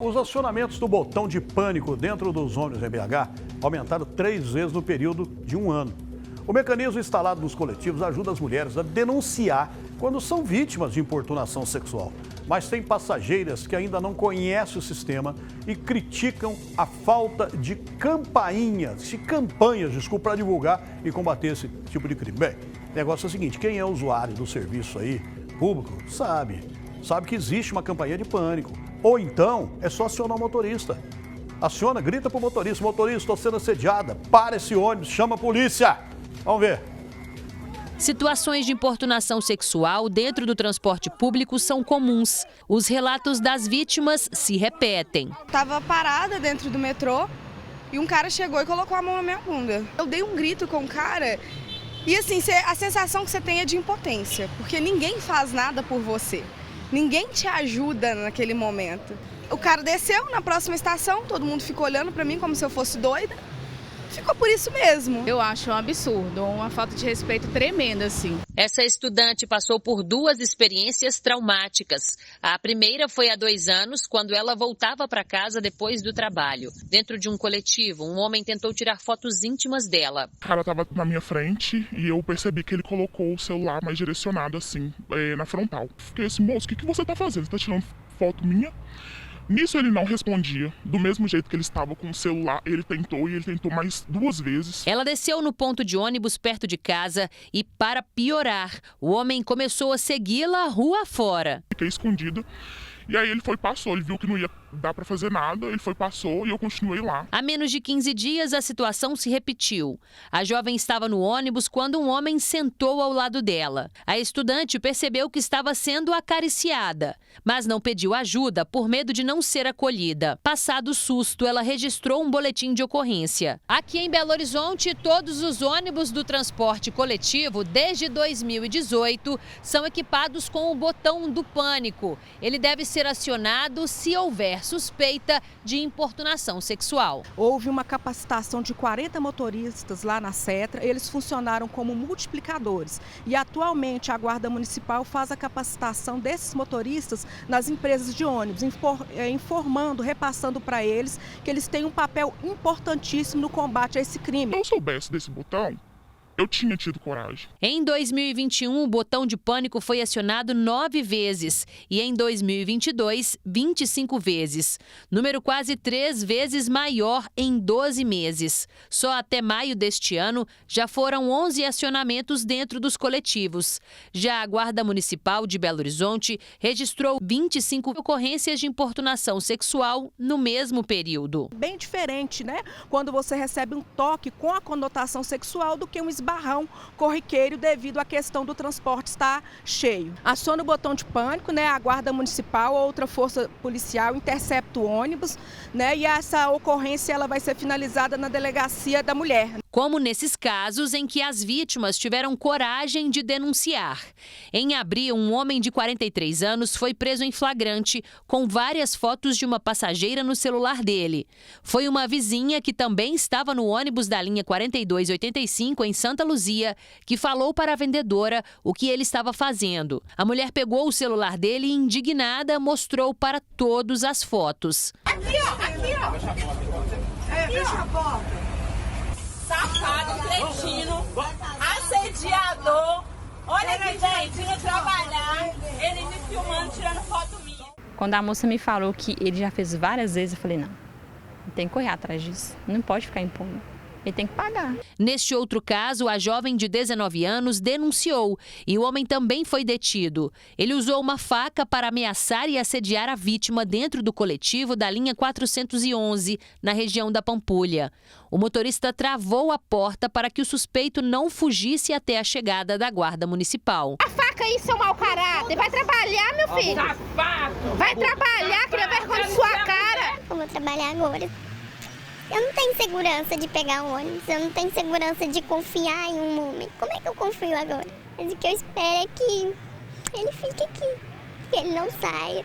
Os acionamentos do botão de pânico dentro dos ônibus MBH aumentaram 3 vezes no período de um ano. O mecanismo instalado nos coletivos ajuda as mulheres a denunciar quando são vítimas de importunação sexual. Mas tem passageiras que ainda não conhecem o sistema e criticam a falta de campanhas, para divulgar e combater esse tipo de crime. Bem, o negócio é o seguinte, quem é usuário do serviço aí, público, sabe que existe uma campanha de pânico. Ou então, é só acionar o motorista. Aciona, grita pro motorista, motorista, estou sendo assediada, para esse ônibus, chama a polícia. Vamos ver. Situações de importunação sexual dentro do transporte público são comuns. Os relatos das vítimas se repetem. Estava parada dentro do metrô e um cara chegou e colocou a mão na minha bunda. Eu dei um grito com o cara e assim, a sensação que você tem é de impotência, porque ninguém faz nada por você. Ninguém te ajuda naquele momento. O cara desceu na próxima estação, todo mundo ficou olhando para mim como se eu fosse doida. Ficou por isso mesmo. Eu acho um absurdo, uma falta de respeito tremenda, assim. Essa estudante passou por 2 experiências traumáticas. A primeira foi há 2 anos, quando ela voltava para casa depois do trabalho. Dentro de um coletivo, um homem tentou tirar fotos íntimas dela. O cara estava na minha frente e eu percebi que ele colocou o celular mais direcionado assim, na frontal. Fiquei assim, moço, o que você está fazendo? Você está tirando foto minha? Nisso ele não respondia, do mesmo jeito que ele estava com o celular, ele tentou mais 2 vezes. Ela desceu no ponto de ônibus perto de casa e, para piorar, o homem começou a segui-la rua fora. Fiquei escondida. E aí ele passou, ele viu que não ia dar para fazer nada, ele passou e eu continuei lá. Há menos de 15 dias a situação se repetiu. A jovem estava no ônibus quando um homem sentou ao lado dela. A estudante percebeu que estava sendo acariciada, mas não pediu ajuda por medo de não ser acolhida. Passado o susto, ela registrou um boletim de ocorrência. Aqui em Belo Horizonte, todos os ônibus do transporte coletivo, desde 2018, são equipados com o botão do pânico. Ele deve ser acionado se houver suspeita de importunação sexual. Houve uma capacitação de 40 motoristas lá na Setra, eles funcionaram como multiplicadores e atualmente a Guarda Municipal faz a capacitação desses motoristas nas empresas de ônibus, informando, repassando para eles que eles têm um papel importantíssimo no combate a esse crime. Se eu soubesse desse botão, eu tinha tido coragem. Em 2021, o botão de pânico foi acionado 9 vezes e em 2022, 25 vezes. Número quase 3 vezes maior em 12 meses. Só até maio deste ano, já foram 11 acionamentos dentro dos coletivos. Já a Guarda Municipal de Belo Horizonte registrou 25 ocorrências de importunação sexual no mesmo período. Bem diferente, né? Quando você recebe um toque com a conotação sexual do que um esbarrão corriqueiro devido à questão do transporte estar cheio. Aciona o botão de pânico, né? A Guarda Municipal ou outra força policial intercepta o ônibus, né? E essa ocorrência ela vai ser finalizada na delegacia da mulher. Como nesses casos em que as vítimas tiveram coragem de denunciar. Em abril, um homem de 43 anos foi preso em flagrante com várias fotos de uma passageira no celular dele. Foi uma vizinha que também estava no ônibus da linha 4285 em Santa Luzia que falou para a vendedora o que ele estava fazendo. A mulher pegou o celular dele e, indignada, mostrou para todos as fotos. Aqui, ó. Fecha a porta. Safado, cretino, assediador. Olha aqui, gente, indo trabalhar, ele me filmando, tirando foto minha. Quando a moça me falou que ele já fez várias vezes, eu falei, não tem que correr atrás disso, não pode ficar impune. Ele tem que pagar. Neste outro caso, a jovem de 19 anos denunciou e o homem também foi detido. Ele usou uma faca para ameaçar e assediar a vítima dentro do coletivo da linha 411, na região da Pampulha. O motorista travou a porta para que o suspeito não fugisse até a chegada da Guarda Municipal. A faca aí, seu mau caráter. Vai trabalhar, meu filho. Safado! Vai trabalhar, cria vergonha de sua cara. Eu vou trabalhar agora. Eu não tenho segurança de pegar um ônibus, eu não tenho segurança de confiar em um homem. Como é que eu confio agora? Mas o que eu espero é que ele fique aqui, que ele não saia,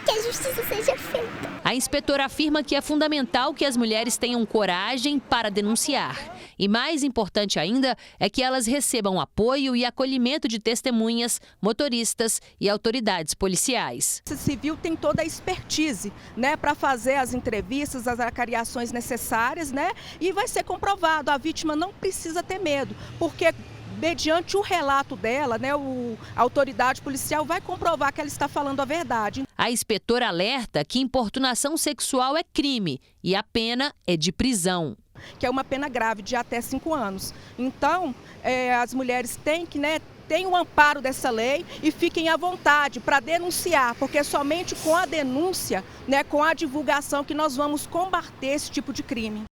que a justiça seja feita. A inspetora afirma que é fundamental que as mulheres tenham coragem para denunciar E mais importante ainda é que elas recebam apoio e acolhimento de testemunhas, motoristas e autoridades policiais. A Civil tem toda a expertise, né, para fazer as entrevistas, as acariações necessárias, né, e vai ser comprovado. A vítima não precisa ter medo, porque mediante o relato dela, né, a autoridade policial vai comprovar que ela está falando a verdade. A inspetora alerta que importunação sexual é crime e a pena é de prisão. Que é uma pena grave de até 5 anos. Então, as mulheres têm que, tem o amparo dessa lei e fiquem à vontade para denunciar, porque é somente com a denúncia, com a divulgação que nós vamos combater esse tipo de crime.